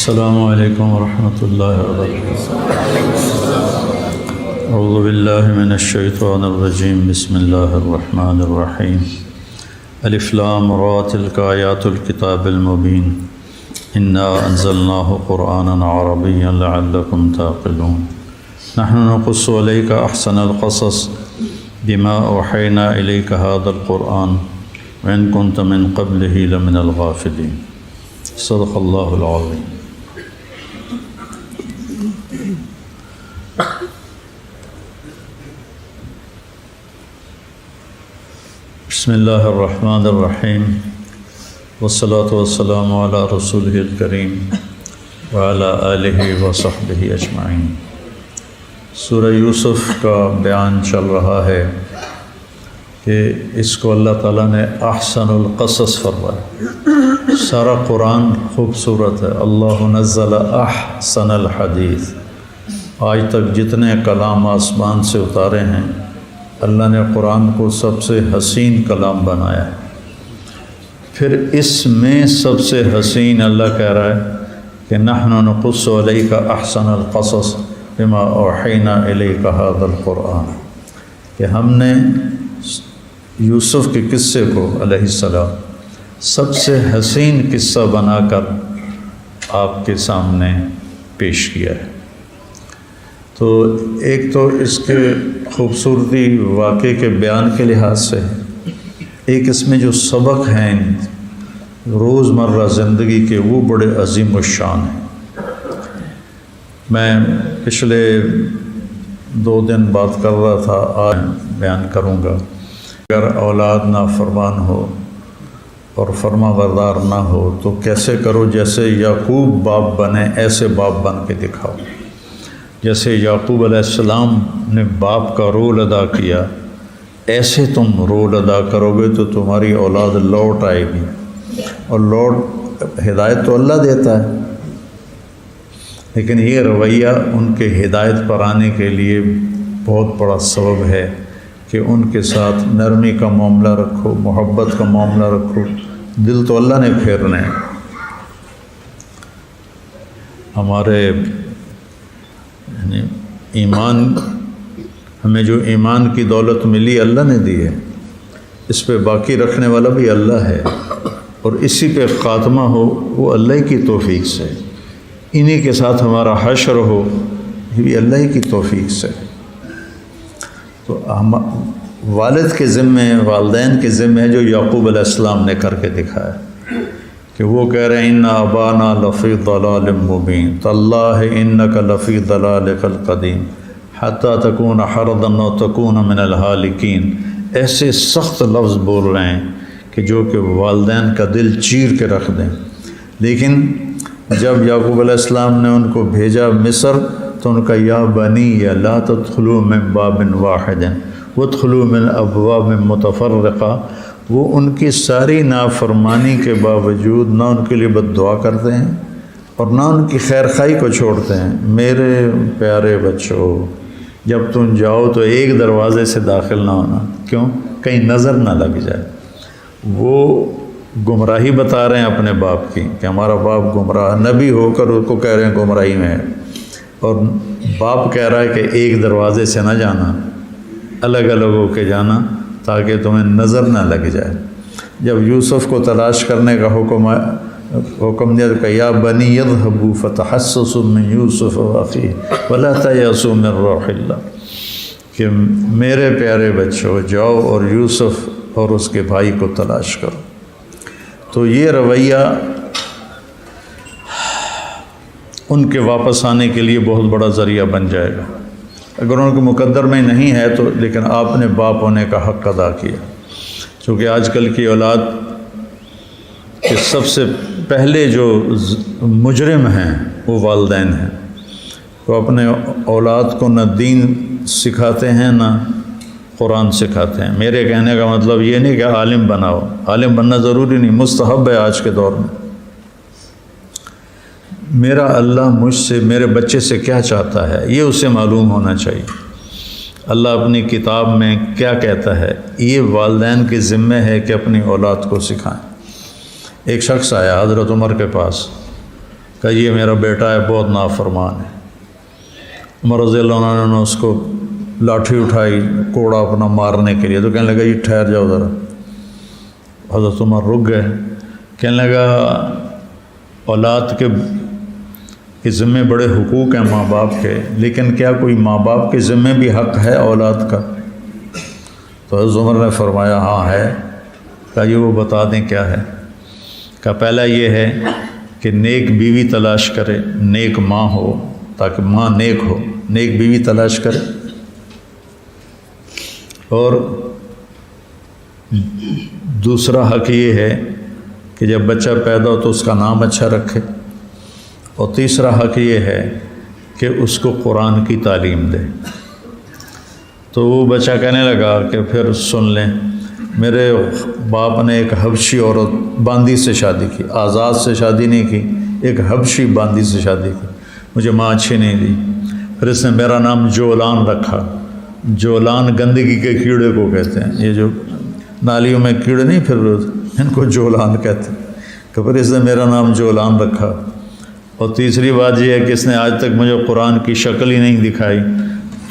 السلام علیکم ورحمۃ اللہ وبرکاتہ۔ اعوذ باللہ من الشیطان الرجیم، بسم اللہ الرحمن الرحیم۔ الف لام را تلک آیات الکتاب المبین، انا انزلناہ قرآنا عربیا لعلکم تعقلون۔ نحن نقص علیک احسن القصص بما اوحینا الیک ھذا القرآن وان کنت من قبلہ لمن الغافلین۔ صدق اللہ العظیم۔ بسم اللہ الرحمن الرحیم، والصلاة والسلام علی رسولہ الکریم وعلی آلہ وصحبہ اجمعین۔ سورہ یوسف کا بیان چل رہا ہے کہ اس کو اللہ تعالیٰ نے احسن القصص فرمایا۔ سارا قرآن خوبصورت ہے۔ اللہ نزل احسن الحدیث، آج تک جتنے کلام آسمان سے اتارے ہیں اللہ نے قرآن کو سب سے حسین کلام بنایا ہے۔ پھر اس میں سب سے حسین اللہ کہہ رہا ہے کہ نحن نقص علیک احسن القصص بما اوحینا الیک ھذا القرآن، کہ ہم نے یوسف کے قصے کو علیہ السلام سب سے حسین قصہ بنا کر آپ کے سامنے پیش کیا ہے۔ تو ایک تو اس کے خوبصورتی واقعے کے بیان کے لحاظ سے، ایک اس میں جو سبق ہیں روزمرہ زندگی کے وہ بڑے عظیم الشان ہیں۔ میں پچھلے 2 دن بات کر رہا تھا، آج بیان کروں گا۔ اگر اولاد نافرمان ہو اور فرما بردار نہ ہو تو کیسے کرو؟ جیسے یعقوب باپ بنے ایسے باپ بن کے دکھاؤ۔ جیسے یعقوب علیہ السلام نے باپ کا رول ادا کیا، ایسے تم رول ادا کرو گے تو تمہاری اولاد لوٹ آئے گی۔ اور لوٹ ہدایت تو اللہ دیتا ہے، لیکن یہ رویہ ان کے ہدایت پر آنے کے لیے بہت بڑا سبب ہے کہ ان کے ساتھ نرمی کا معاملہ رکھو، محبت کا معاملہ رکھو۔ دل تو اللہ نے پھیرنے ہیں۔ ہمارے ایمان، ہمیں جو ایمان کی دولت ملی اللہ نے دی ہے، اس پہ باقی رکھنے والا بھی اللہ ہے، اور اسی پہ خاتمہ ہو وہ اللہ کی توفیق سے، انہی کے ساتھ ہمارا حشر ہو یہ بھی اللہ کی توفیق سے۔ تو والد کے ذمے، والدین کے ذمے جو یعقوب علیہ السلام نے کر کے دکھایا کہ وہ کہہ رہے ہیں ان ابانا لفی ضلال مبین، تاللہ انک لفی ضلالک القدیم حتی تکون حردا و تکون من الہالکین۔ ایسے سخت لفظ بول رہے ہیں کہ جو کہ والدین کا دل چیر کے رکھ دیں۔ لیکن جب یعقوب علیہ السلام نے ان کو بھیجا مصر تو ان کا یا بنی لا تدخلوا من باب واحد وادخلوا من ابواب متفرقہ، وہ ان کی ساری نافرمانی کے باوجود نہ ان کے لیے بد دعا کرتے ہیں اور نہ ان کی خیر خواہی کو چھوڑتے ہیں۔ میرے پیارے بچوں، جب تم جاؤ تو ایک دروازے سے داخل نہ ہونا، کیوں؟ کہیں نظر نہ لگ جائے۔ وہ گمراہی بتا رہے ہیں اپنے باپ کی کہ ہمارا باپ گمراہ، نبی ہو کر اس کو کہہ رہے ہیں گمراہی میں ہے، اور باپ کہہ رہا ہے کہ ایک دروازے سے نہ جانا، الگ الگ ہو کے جانا تاکہ تمہیں نظر نہ لگ جائے۔ جب یوسف کو تلاش کرنے کا حکم دیا کہ یا بنی یذهبوا فتحسسوا من یوسف واخیہ ولا تیأسوا من روح اللہ، کہ میرے پیارے بچوں جاؤ اور یوسف اور اس کے بھائی کو تلاش کرو۔ تو یہ رویہ ان کے واپس آنے کے لیے بہت بڑا ذریعہ بن جائے گا۔ اگر ان کے مقدر میں نہیں ہے تو، لیکن آپ نے باپ ہونے کا حق ادا کیا۔ چونکہ آج کل کی اولاد کے سب سے پہلے جو مجرم ہیں وہ والدین ہیں۔ وہ اپنے اولاد کو نہ دین سکھاتے ہیں نہ قرآن سکھاتے ہیں۔ میرے کہنے کا مطلب یہ نہیں کہ عالم بناؤ، عالم بننا ضروری نہیں، مستحب ہے آج کے دور میں۔ میرا اللہ مجھ سے، میرے بچے سے کیا چاہتا ہے یہ اسے معلوم ہونا چاہیے۔ اللہ اپنی کتاب میں کیا کہتا ہے یہ والدین کے ذمہ ہے کہ اپنی اولاد کو سکھائیں۔ ایک شخص آیا حضرت عمر کے پاس کہ یہ میرا بیٹا ہے بہت نافرمان ہے۔ عمر رضی اللہ عنہ نے اس کو لاٹھی اٹھائی کوڑا اپنا مارنے کے لیے، تو کہنے لگا یہ ٹھہر جاؤ ذرا۔ حضرت عمر رک گئے، کہنے لگا اولاد کے ذمے بڑے حقوق ہیں ماں باپ کے، لیکن کیا کوئی ماں باپ کے ذمے بھی حق ہے اولاد کا؟ تو حضرت عمر نے فرمایا ہاں ہے۔ کہا یہ وہ بتا دیں کیا ہے؟ کہا پہلا یہ ہے کہ نیک بیوی تلاش کرے، نیک ماں ہو تاکہ ماں نیک ہو، نیک بیوی تلاش کرے، اور دوسرا حق یہ ہے کہ جب بچہ پیدا ہو تو اس کا نام اچھا رکھے، اور تیسرا حق یہ ہے کہ اس کو قرآن کی تعلیم دے۔ تو وہ بچہ کہنے لگا کہ پھر سن لیں، میرے باپ نے ایک حبشی عورت باندی سے شادی کی، آزاد سے شادی نہیں کی، ایک حبشی باندی سے شادی کی، مجھے ماں اچھی نہیں دی، پھر اس نے میرا نام جولان رکھا۔ جولان گندگی کے کیڑے کو کہتے ہیں، یہ جو نالیوں میں کیڑے نہیں پھر ان کو جولان کہتے ہیں، کہ پھر اس نے میرا نام جولان رکھا۔ اور تیسری بات یہ ہے کہ اس نے آج تک مجھے قرآن کی شکل ہی نہیں دکھائی،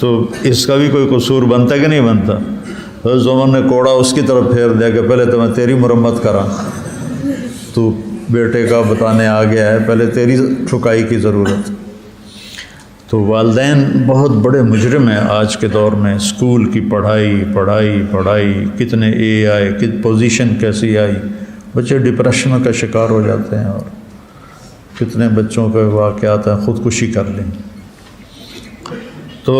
تو اس کا بھی کوئی قصور بنتا ہے کہ نہیں بنتا؟ حضرت عمر نے کوڑا اس کی طرف پھیر دیا کہ پہلے تو میں تیری مرمت کراں، تو بیٹے کا بتانے آ گیا ہے، پہلے تیری ٹھکائی کی ضرورت۔ تو والدین بہت بڑے مجرم ہیں آج کے دور میں، اسکول کی پڑھائی، کتنے اے آئے، کت پوزیشن کیسی آئی، بچے ڈپریشن کا شکار ہو جاتے ہیں، اور کتنے بچوں کے واقعات ہیں خودکشی کر لیں۔ تو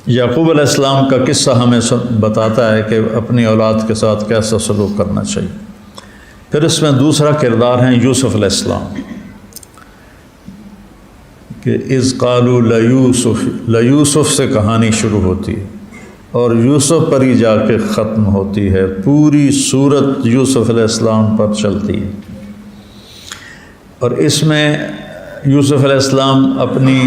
یعقوب علیہ السلام کا قصہ ہمیں بتاتا ہے کہ اپنی اولاد کے ساتھ کیسا سلوک کرنا چاہیے۔ پھر اس میں دوسرا کردار ہیں یوسف علیہ السلام، کہ اذ قالوا لیوسف سے کہانی شروع ہوتی ہے اور یوسف پر ہی جا کے ختم ہوتی ہے، پوری صورت یوسف علیہ السلام پر چلتی ہے۔ اور اس میں یوسف علیہ السلام اپنی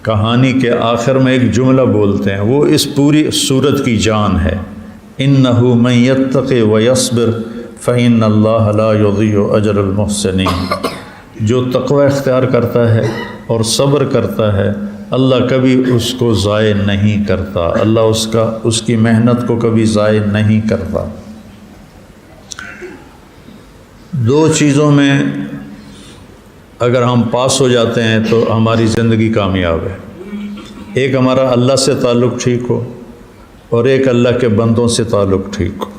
کہانی کے آخر میں ایک جملہ بولتے ہیں، وہ اس پوری صورت کی جان ہے، اِنَّهُ مَن يَتَّقِ وَيَصْبِرْ فَإِنَّ اللَّهَ لَا يُضِيعُ أَجْرَ الْمُحْسِنِينَ۔ جو تقوی اختیار کرتا ہے اور صبر کرتا ہے، اللہ کبھی اس کو ضائع نہیں کرتا، اللہ اس کی محنت کو کبھی ضائع نہیں کرتا۔ دو چیزوں میں اگر ہم پاس ہو جاتے ہیں تو ہماری زندگی کامیاب ہے، ایک ہمارا اللہ سے تعلق ٹھیک ہو، اور ایک اللہ کے بندوں سے تعلق ٹھیک ہو۔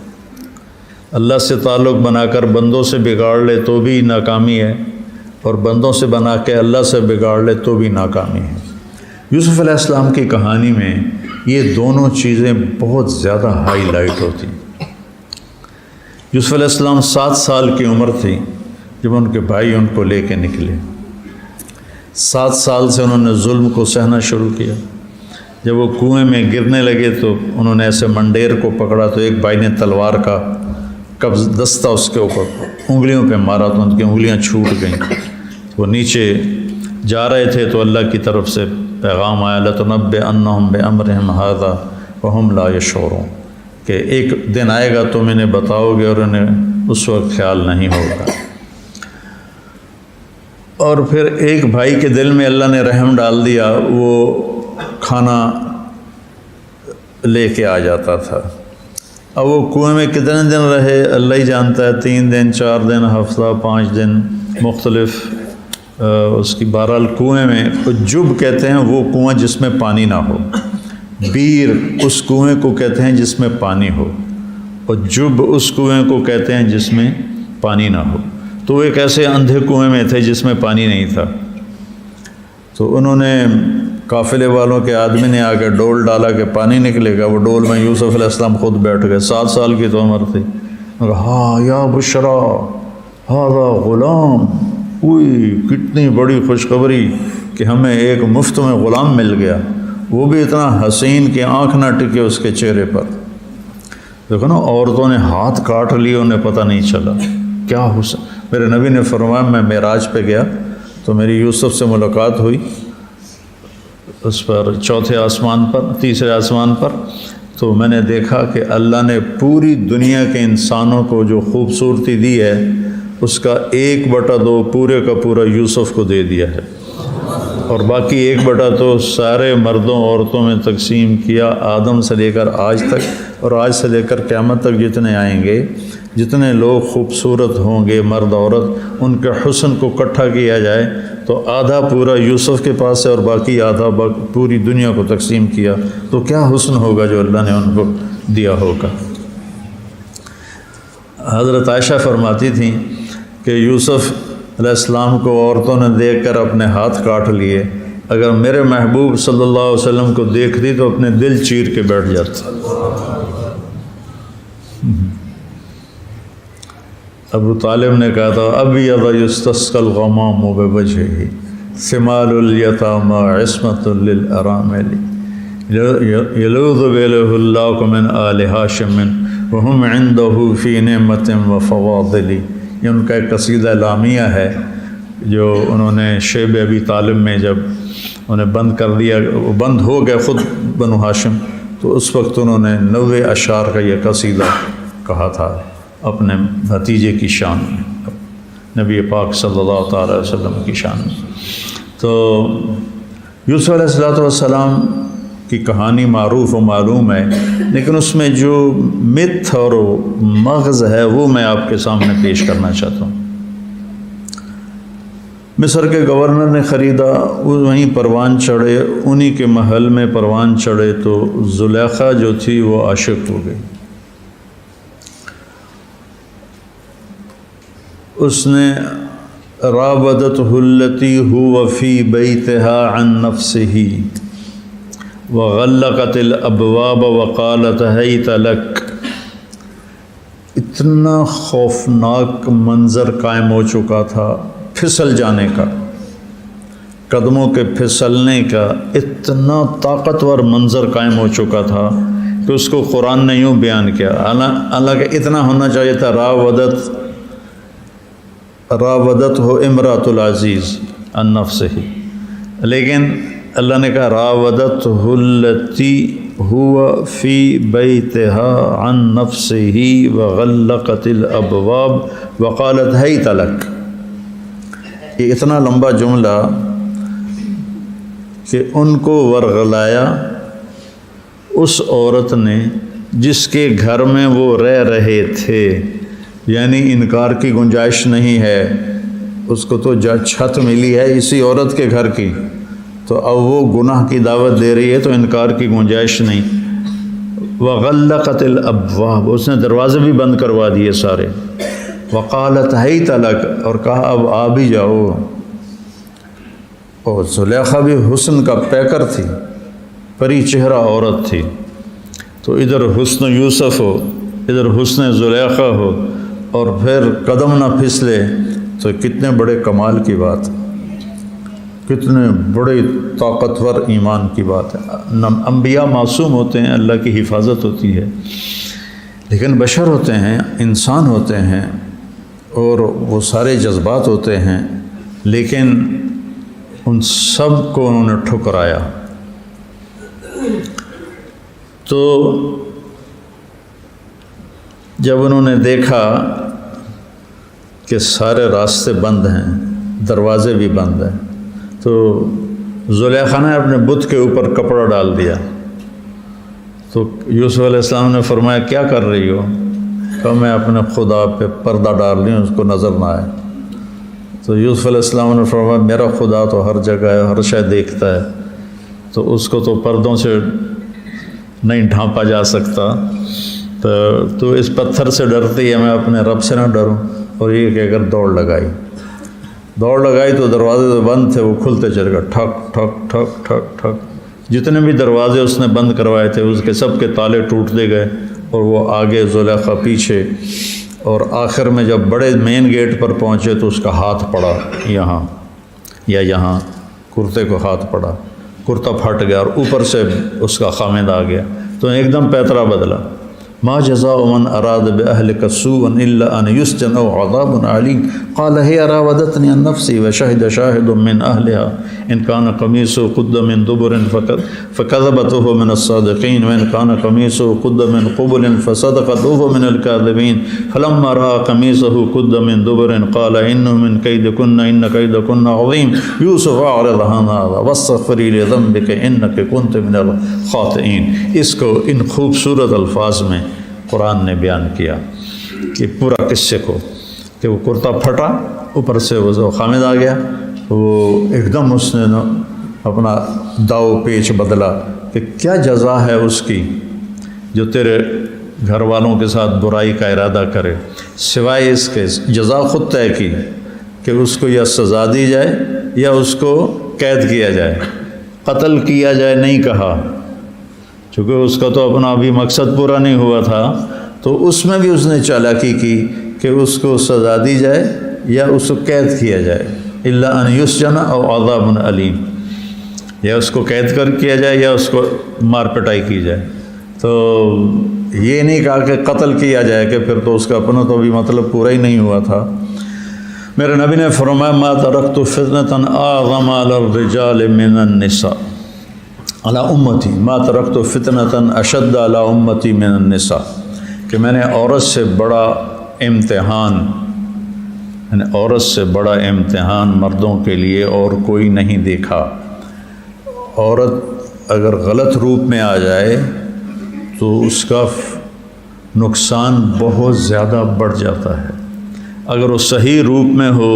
اللہ سے تعلق بنا کر بندوں سے بگاڑ لے تو بھی ناکامی ہے، اور بندوں سے بنا کے اللہ سے بگاڑ لے تو بھی ناکامی ہے۔ یوسف علیہ السلام کی کہانی میں یہ دونوں چیزیں بہت زیادہ ہائی لائٹ ہوتی ہیں۔ یوسف علیہ السلام 7 سال کی عمر تھی جب ان کے بھائی ان کو لے کے نکلے۔ 7 سال سے انہوں نے ظلم کو سہنا شروع کیا۔ جب وہ کنویں میں گرنے لگے تو انہوں نے ایسے منڈیر کو پکڑا تو ایک بھائی نے تلوار کا قبض دستہ اس کے اوپر انگلیوں پہ مارا تو ان کی انگلیاں چھوٹ گئیں۔ وہ نیچے جا رہے تھے تو اللہ کی طرف سے پیغام آیا، لَتُنَبِّئَنَّهُم بِأَمْرِهِمْ هَٰذَا وَهُمْ لَا يَشْعُرُونَ، کہ ایک دن آئے گا تم انہیں بتاؤ گے اور انہیں اس وقت خیال نہیں ہوگا۔ اور پھر ایک بھائی کے دل میں اللہ نے رحم ڈال دیا، وہ کھانا لے کے آ جاتا تھا۔ اب وہ کنویں میں کتنے دن رہے اللہ ہی جانتا ہے، 3 دن 4 دن ہفتہ 5 دن مختلف اس کی بہرحال کنویں میں جب کہتے ہیں وہ کنواں جس میں پانی نہ ہو، بیر اس کنویں کو کہتے ہیں جس میں پانی ہو، اور جب اس کنویں کو کہتے ہیں جس میں پانی نہ ہو۔ تو وہ ایک ایسے اندھے کنویں میں تھے جس میں پانی نہیں تھا۔ تو انہوں نے قافلے والوں کے آدمی نے آ کے ڈول ڈالا کہ پانی نکلے گا، وہ ڈول میں یوسف علیہ السلام خود بیٹھ گئے، 7 سال کی تو عمر تھی۔ ہاں یا بشرا ھذا غلام، اوئی کتنی بڑی خوشخبری کہ ہمیں ایک مفت میں غلام مل گیا، وہ بھی اتنا حسین کہ آنکھ نہ ٹکے اس کے چہرے پر۔ دیکھو نا، عورتوں نے ہاتھ کاٹ لیے، انہیں پتہ نہیں چلا کیا حسن۔ میرے نبی نے فرمایا میں معراج پہ گیا تو میری یوسف سے ملاقات ہوئی، اس پر 4تھے آسمان پر 3 آسمان پر، تو میں نے دیکھا کہ اللہ نے پوری دنیا کے انسانوں کو جو خوبصورتی دی ہے اس کا 1/2 پورے کا پورا یوسف کو دے دیا ہے، اور باقی 1/2 سارے مردوں عورتوں میں تقسیم کیا، آدم سے لے کر آج تک، اور آج سے لے کر قیامت تک جتنے آئیں گے، جتنے لوگ خوبصورت ہوں گے مرد عورت، ان کے حسن کو اکٹھا کیا جائے تو آدھا پورا یوسف کے پاس ہے اور باقی آدھا پوری دنیا کو تقسیم کیا، تو کیا حسن ہوگا جو اللہ نے ان کو دیا ہوگا۔ حضرت عائشہ فرماتی تھیں کہ یوسف علیہ السلام کو عورتوں نے دیکھ کر اپنے ہاتھ کاٹ لیے، اگر میرے محبوب صلی اللہ علیہ وسلم کو دیکھتی تو اپنے دل چیر کے بیٹھ جاتی۔ ابو طالب نے کہا تھا ابیض یستسقی الغمام بوجہہ ثمال الیتامی عصمۃ للارامل یلوذ بہ اللہ من آل ہاشم وہم عنده فی نعمت و فواضل۔ یہ ان کا ایک قصیدہ لامیہ ہے جو انہوں نے شیب ابی طالب میں جب انہیں بند کر دیا، وہ بند ہو گئے خود بنو ہاشم، تو اس وقت انہوں نے 90 اشعار کا یہ قصیدہ کہا تھا اپنے بھتیجے کی شان میں، نبی پاک صلی اللہ تعالی وسلم کی شان میں۔ تو یوسف علیہ السلام کی کہانی معروف و معلوم ہے، لیکن اس میں جو متھ اور مغز ہے وہ میں آپ کے سامنے پیش کرنا چاہتا ہوں۔ مصر کے گورنر نے خریدا، وہیں پروان چڑھے، انہی کے محل میں پروان چڑھے تو زلیخا جو تھی وہ عاشق ہو گئی۔ اس نے راودته التي هو في بيتها عن نفسه وغلقت الابواب وقالت هيت لك۔ اتنا خوفناک منظر قائم ہو چکا تھا، پھسل جانے کا، قدموں کے پھسلنے کا اتنا طاقتور منظر قائم ہو چکا تھا کہ اس کو قرآن نے یوں بیان کیا، حالانکہ اتنا ہونا چاہیے تھا راودت ہو امراۃ العزیز عن نفسہ، لیکن اللہ نے کہا راودت التی ہوا فی بیتها عن نفسہ وغلقت الابواب وقالت ہیت لک۔ یہ اتنا لمبا جملہ کہ ان کو ورغلایا اس عورت نے جس کے گھر میں وہ رہ رہے تھے، یعنی انکار کی گنجائش نہیں ہے، اس کو تو چھت ملی ہے اسی عورت کے گھر کی، تو اب وہ گناہ کی دعوت دے رہی ہے تو انکار کی گنجائش نہیں۔ وغلقت الابواب، اس نے دروازے بھی بند کروا دیے سارے۔ وقالت ہیت لک، اور کہا اب آ بھی جاؤ۔ اور زلیخا بھی حسن کا پیکر تھی، پری چہرہ عورت تھی، تو ادھر حسن یوسف ہو، ادھر حسن زلیخا ہو، اور پھر قدم نہ پھسلے، تو کتنے بڑے کمال کی بات، کتنے بڑے طاقتور ایمان کی بات ہے۔ انبیاء معصوم ہوتے ہیں، اللہ کی حفاظت ہوتی ہے، لیکن بشر ہوتے ہیں، انسان ہوتے ہیں، اور وہ سارے جذبات ہوتے ہیں، لیکن ان سب کو انہوں نے ٹھکرایا۔ تو جب انہوں نے دیکھا کہ سارے راستے بند ہیں، دروازے بھی بند ہیں، تو زلیخا نے اپنے بت کے اوپر کپڑا ڈال دیا۔ تو یوسف علیہ السلام نے فرمایا کیا کر رہی ہو؟ کہا میں اپنے خدا پہ پردہ ڈال رہی ہوں، اس کو نظر نہ آئے۔ تو یوسف علیہ السلام نے فرمایا میرا خدا تو ہر جگہ ہے، ہر شے دیکھتا ہے، تو اس کو تو پردوں سے نہیں ڈھانپا جا سکتا، تو اس پتھر سے ڈرتی ہے، میں اپنے رب سے نہ ڈروں۔ اور یہ کہہ کر دوڑ لگائی تو دروازے تو بند تھے، وہ کھلتے چلے گئے، ٹھک ٹھک ٹھک ٹھک ٹھک، جتنے بھی دروازے اس نے بند کروائے تھے اس کے سب کے تالے ٹوٹتے گئے، اور وہ آگے زلیخا پیچھے، اور آخر میں جب بڑے مین گیٹ پر پہنچے تو اس کا ہاتھ پڑا یہاں یا یہاں، کرتے کو ہاتھ پڑا، کرتا پھٹ گیا اور اوپر سے اس کا خامد آ گیا، تو ایک دم پیترا بدلا۔ ما جزاء من اراد باهلك سوءا الا ان يسجن او عذاب علیم۔ قال هي راودتني عن نفسي وشهد شاهد من أهلها إن كان قميصه قد من دبر فكذبته من الصادقين وإن كان قميصه قد من قبل فصدقته من الكاذبين فلما رأى قميصه قد من دبر قال إنه من كيدكن إن كيدكن عظيم يوسف أعرض عن هذا واستغفري لذنبك إنك كنت من الخاطئين. اس کو ان خوبصورت الفاظ میں قرآن نے بیان کیا کہ پورا قصے کو کہ وہ کرتا پھٹا، اوپر سے وہ خامد آ گیا، وہ ایک دم اس نے اپنا داؤ پیچ بدلا کہ کیا جزا ہے اس کی جو تیرے گھر والوں کے ساتھ برائی کا ارادہ کرے، سوائے اس کے جزا خود طے کی کہ اس کو یا سزا دی جائے یا اس کو قید کیا جائے، قتل کیا جائے نہیں کہا، چونکہ اس کا تو اپنا ابھی مقصد پورا نہیں ہوا تھا، تو اس میں بھی اس نے چالاکی کی کہ اس کو سزا دی جائے یا اس کو قید کیا جائے، الا ان یسجن او عذاب علیم، یا اس کو قید کر کیا جائے یا اس کو مار پٹائی کی جائے. تو یہ نہیں کہا کہ قتل کیا جائے کہ پھر تو اس کا اپنا تو ابھی مطلب پورا ہی نہیں ہوا تھا. میرے نبی نے فرمایا ما ترکت فتنة اعظم علی الرجال من النساء علی امتی، ما ترکت فتنة اشد علی امتی من النساء، کہ میں نے عورت سے بڑا امتحان، یعنی عورت سے بڑا امتحان مردوں کے لیے اور کوئی نہیں دیکھا. عورت اگر غلط روپ میں آ جائے تو اس کا نقصان بہت زیادہ بڑھ جاتا ہے، اگر وہ صحیح روپ میں ہو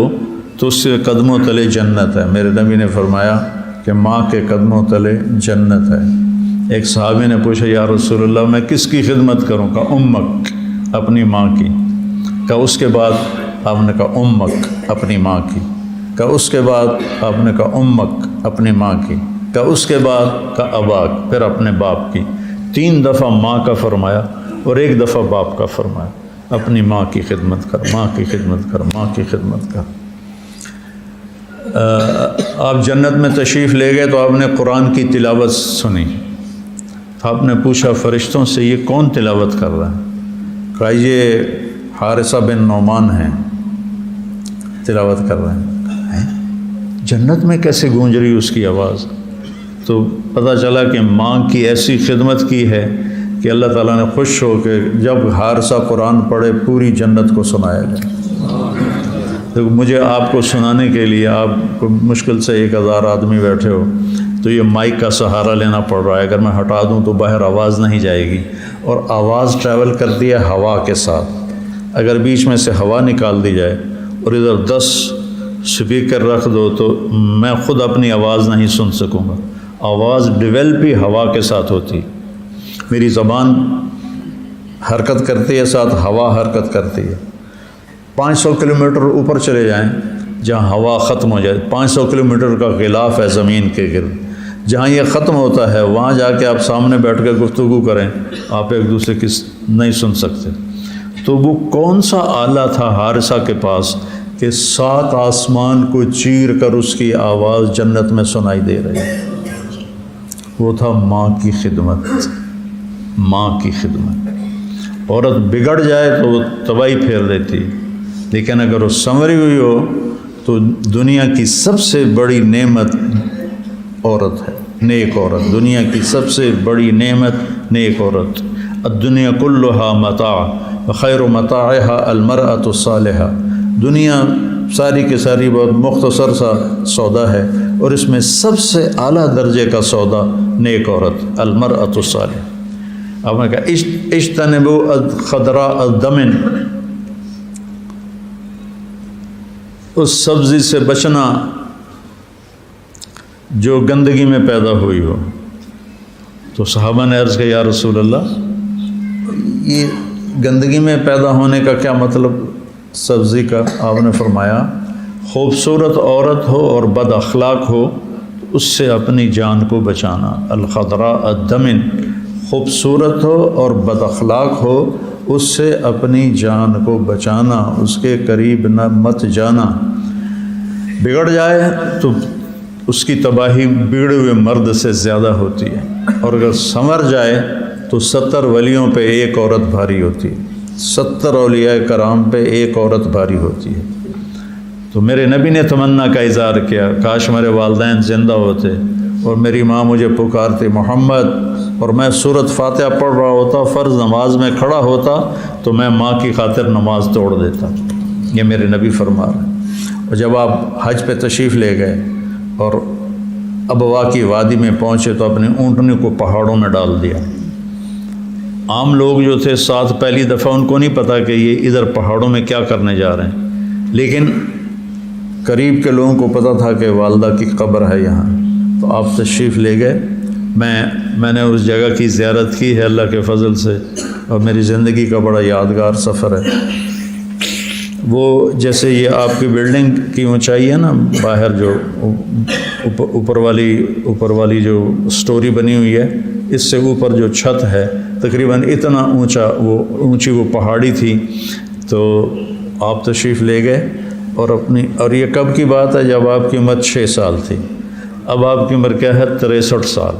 تو اس کے قدموں تلے جنت ہے. میرے نبی نے فرمایا کہ ماں کے قدموں تلے جنت ہے. ایک صحابی نے پوچھا یا رسول اللہ میں کس کی خدمت کروں؟ کہا امک، اپنی ماں کی. کہا اس کے بعد؟ آپ نے کہا امک، اپنی ماں کی. کہا اس کے بعد؟ آپ نے کہا امک، اپنی ماں کی. کہا اس کے بعد؟ کہا اباک، پھر اپنے باپ کی. 3 دفعہ ماں کا فرمایا اور 1 دفعہ باپ کا فرمایا. اپنی ماں کی خدمت کر، ماں کی خدمت کر، ماں کی خدمت کر. آپ جنت میں تشریف لے گئے تو آپ نے قرآن کی تلاوت سنی. آپ نے پوچھا فرشتوں سے یہ کون تلاوت کر رہا ہے؟ کہا یہ حارثہ بن نعمان ہیں، تلاوت کر رہے ہیں. جنت میں کیسے گونج رہی اس کی آواز؟ تو پتہ چلا کہ ماں کی ایسی خدمت کی ہے کہ اللہ تعالیٰ نے خوش ہو کہ جب حارثہ قرآن پڑھے پوری جنت کو سنایا جائے. تو مجھے آپ کو سنانے کے لیے آپ کو مشکل سے 1000 آدمی بیٹھے ہو تو یہ مائک کا سہارا لینا پڑ رہا ہے. اگر میں ہٹا دوں تو باہر آواز نہیں جائے گی، اور آواز ٹریول کرتی ہے ہوا کے ساتھ. اگر بیچ میں سے ہوا نکال دی جائے اور ادھر 10 سپیکر رکھ دو تو میں خود اپنی آواز نہیں سن سکوں گا. آواز ڈیولپ ہی ہوا کے ساتھ ہوتی. میری زبان حرکت کرتی ہے، ساتھ ہوا حرکت کرتی ہے. 500 کلومیٹر اوپر چلے جائیں جہاں ہوا ختم ہو جائے، 500 کلومیٹر کا غلاف ہے زمین کے گرد، جہاں یہ ختم ہوتا ہے وہاں جا کے آپ سامنے بیٹھ کے گفتگو کریں، آپ ایک دوسرے کی نہیں سن سکتے. تو وہ کون سا آلہ تھا حارثہ کے پاس کہ 7 آسمان کو چیر کر اس کی آواز جنت میں سنائی دے رہی ہے؟ وہ تھا ماں کی خدمت. ماں کی خدمت. عورت بگڑ جائے تو وہ تباہی پھیر دیتی، لیکن اگر وہ سنوری ہوئی ہو تو دنیا کی سب سے بڑی نعمت عورت ہے، نیک عورت. دنیا کی سب سے بڑی نعمت نیک عورت. الدنیا کلھا متاع وخیر متاعها المرأة الصالحہ. دنیا ساری کی ساری بہت مختصر سا سودا ہے، اور اس میں سب سے اعلیٰ درجے کا سودا نیک عورت، المرأة الصالحہ. آپ نے کہا اجتنبوا خضراء الدمن، اس سبزی سے بچنا جو گندگی میں پیدا ہوئی ہو. تو صحابہ نے عرض کیا یا رسول اللہ یہ گندگی میں پیدا ہونے کا کیا مطلب سبزی کا؟ آپ نے فرمایا خوبصورت عورت ہو اور بد اخلاق ہو تو اس سے اپنی جان کو بچانا. الخضراء الدمن، خوبصورت ہو اور بد اخلاق ہو اس سے اپنی جان کو بچانا، اس کے قریب نہ مت جانا. بگڑ جائے تو اس کی تباہی بگڑے ہوئے مرد سے زیادہ ہوتی ہے، اور اگر سنور جائے تو 70 ولیوں پہ ایک عورت بھاری ہوتی ہے. 70 اولیاء کرام پہ ایک عورت بھاری ہوتی ہے. تو میرے نبی نے تمنا کا اظہار کیا، کاش میرے والدین زندہ ہوتے اور میری ماں مجھے پکارتی محمد، اور میں سورۃ فاتحہ پڑھ رہا ہوتا، فرض نماز میں کھڑا ہوتا تو میں ماں کی خاطر نماز توڑ دیتا۔ یہ میرے نبی فرما رہے ہیں۔ اور جب آپ حج پہ تشریف لے گئے اور ابوا کی وادی میں پہنچے تو اپنے اونٹنی کو پہاڑوں میں ڈال دیا۔ عام لوگ جو تھے ساتھ پہلی دفعہ ان کو نہیں پتا کہ یہ ادھر پہاڑوں میں کیا کرنے جا رہے ہیں، لیکن قریب کے لوگوں کو پتہ تھا کہ والدہ کی قبر ہے یہاں، تو آپ تشریف لے گئے۔ میں نے اس جگہ کی زیارت کی ہے اللہ کے فضل سے، اور میری زندگی کا بڑا یادگار سفر ہے۔ وہ جیسے یہ آپ کی بلڈنگ کی اونچائی ہے نا، باہر جو اوپر والی جو سٹوری بنی ہوئی ہے، اس سے اوپر جو چھت ہے تقریباً اتنا اونچی وہ پہاڑی تھی۔ تو آپ تشریف لے گئے اور یہ کب کی بات ہے؟ جب آپ کی عمر 6 سال تھی۔ اب آپ کی عمر کیا ہے؟ 63 سال۔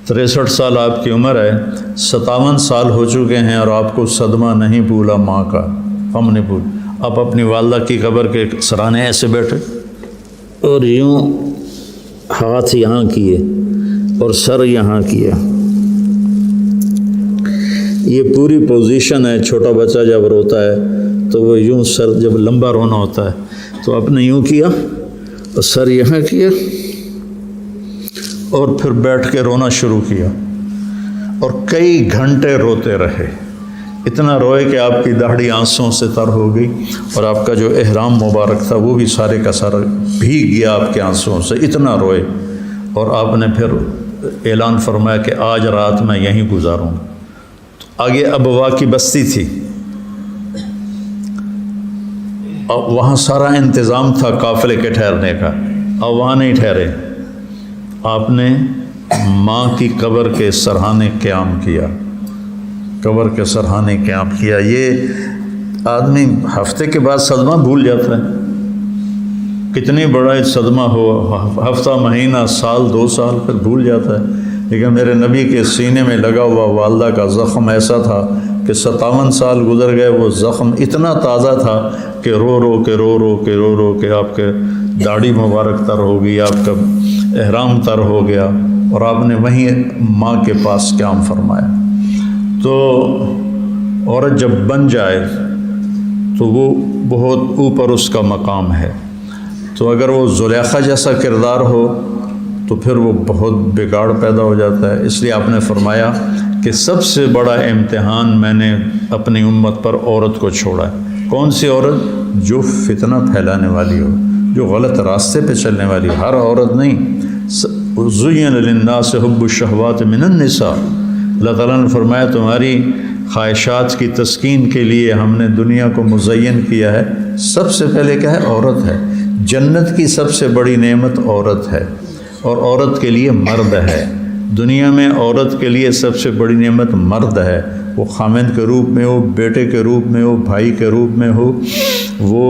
63 سال آپ کی عمر ہے، 57 سال ہو چکے ہیں اور آپ کو صدمہ نہیں بھولا ماں کا، ہم نے بھول۔ آپ اپنی والدہ کی قبر کے سرانے ایسے بیٹھے اور یوں ہاتھ یہاں کیے اور سر یہاں کیا، یہ پوری پوزیشن ہے۔ چھوٹا بچہ جب روتا ہے تو وہ یوں سر، جب لمبا رونا ہوتا ہے تو آپ نے یوں کیا اور سر یہاں کیا اور پھر بیٹھ کے رونا شروع کیا، اور کئی گھنٹے روتے رہے، اتنا روئے کہ آپ کی داڑھی آنسوں سے تر ہو گئی، اور آپ کا جو احرام مبارک تھا وہ بھی سارے کا سارا بھیگ گیا آپ کے آنسوں سے، اتنا روئے۔ اور آپ نے پھر اعلان فرمایا کہ آج رات میں یہیں گزاروں گا۔ آگے ابوا کی بستی تھی، اب وہاں سارا انتظام تھا قافلے کے ٹھہرنے کا، اب وہاں نہیں ٹھہرے۔ آپ نے ماں کی قبر کے سرہانے قیام کیا، قبر کے سرہانے قیام کیا۔ یہ آدمی ہفتے کے بعد صدمہ بھول جاتا ہے، کتنی بڑا صدمہ ہو، ہفتہ، مہینہ، سال، 2 سال، پھر بھول جاتا ہے۔ لیکن میرے نبی کے سینے میں لگا ہوا والدہ کا زخم ایسا تھا کہ 57 سال گزر گئے، وہ زخم اتنا تازہ تھا کہ رو رو کے آپ کے داڑھی مبارک تر ہو گئی، آپ کا احرام تر ہو گیا، اور آپ نے وہیں ماں کے پاس قیام فرمایا۔ تو عورت جب بن جائے تو وہ بہت اوپر اس کا مقام ہے، تو اگر وہ زلیخا جیسا کردار ہو تو پھر وہ بہت بگاڑ پیدا ہو جاتا ہے۔ اس لیے آپ نے فرمایا کہ سب سے بڑا امتحان میں نے اپنی امت پر عورت کو چھوڑا ہے۔ کون سی عورت؟ جو فتنہ پھیلانے والی ہو، جو غلط راستے پہ چلنے والی ہو۔ ہر عورت نہیں۔ زُيِّنَ لِلنَّاسِ حُبُّ الشَّهَوَاتِ مِنَ النِّسَاءِ، اللہ تعالیٰ نے فرمایا تمہاری خواہشات کی تسکین کے لیے ہم نے دنیا کو مزین کیا ہے۔ سب سے پہلے کیا ہے؟ عورت ہے۔ جنت کی سب سے بڑی نعمت عورت ہے، اور عورت کے لیے مرد ہے۔ دنیا میں عورت کے لیے سب سے بڑی نعمت مرد ہے، وہ خامند کے روپ میں ہو، بیٹے کے روپ میں ہو، بھائی کے روپ میں ہو، وہ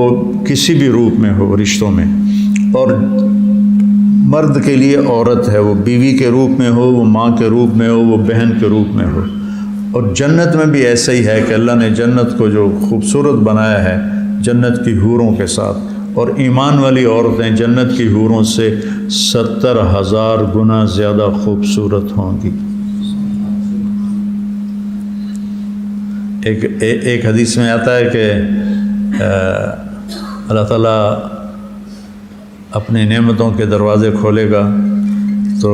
کسی بھی روپ میں ہو رشتوں میں۔ اور مرد کے لیے عورت ہے، وہ بیوی کے روپ میں ہو، وہ ماں کے روپ میں ہو، وہ بہن کے روپ میں ہو۔ اور جنت میں بھی ایسا ہی ہے کہ اللہ نے جنت کو جو خوبصورت بنایا ہے جنت کی حوروں کے ساتھ، اور ایمان والی عورتیں جنت کی حوروں سے 70,000 گنا زیادہ خوبصورت ہوں گی۔ ایک حدیث میں آتا ہے کہ اللہ تعالیٰ اپنی نعمتوں کے دروازے کھولے گا، تو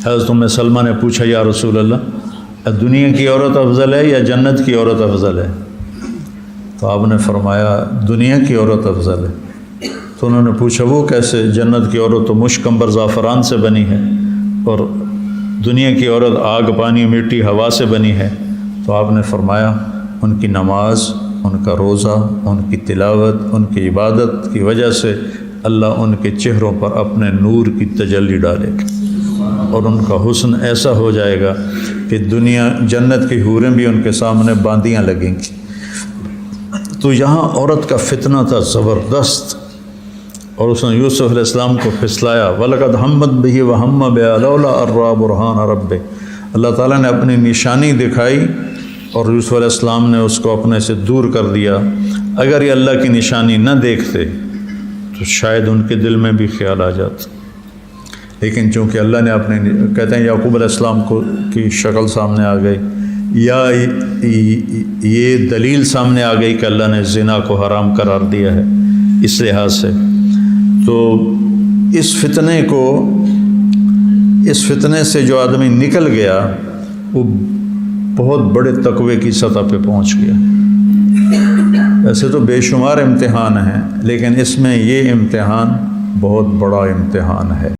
حضرت ام سلمہ نے پوچھا یا رسول اللہ، دنیا کی عورت افضل ہے یا جنت کی عورت افضل ہے؟ تو آپ نے فرمایا دنیا کی عورت افضل ہے۔ تو انہوں نے پوچھا وہ کیسے؟ جنت کی عورت تو مشک عنبر زعفران سے بنی ہے، اور دنیا کی عورت آگ، پانی، مٹی، ہوا سے بنی ہے۔ تو آپ نے فرمایا ان کی نماز، ان کا روزہ، ان کی تلاوت، ان کی عبادت کی وجہ سے اللہ ان کے چہروں پر اپنے نور کی تجلی ڈالے گا، اور ان کا حسن ایسا ہو جائے گا کہ جنت کی حوریں بھی ان کے سامنے باندیاں لگیں گی۔ تو یہاں عورت کا فتنہ تھا زبردست، اور اس نے یوسف علیہ السلام کو پھسلایا، وَلَقَدْ هَمَّتْ بِهِ وَهَمَّ بِهَا لَوْلَا أَن رَأَىٰ بُرْهَانَ رَبِّهِ۔ اللہ تعالیٰ نے اپنی نشانی دکھائی اور یوسف علیہ السلام نے اس کو اپنے سے دور کر دیا، اگر یہ اللہ کی نشانی نہ دیکھتے تو شاید ان کے دل میں بھی خیال آ جاتا، لیکن چونکہ اللہ نے اپنے کہتے ہیں یعقوب علیہ السلام کو کی شکل سامنے آ گئی، یا یہ دلیل سامنے آ گئی کہ اللہ نے زنا کو حرام قرار دیا ہے، اس لحاظ سے تو اس فتنے سے جو آدمی نکل گیا وہ بہت بڑے تقوی کی سطح پہ پہنچ گیا۔ ایسے تو بے شمار امتحان ہیں، لیکن اس میں یہ امتحان بہت بڑا امتحان ہے۔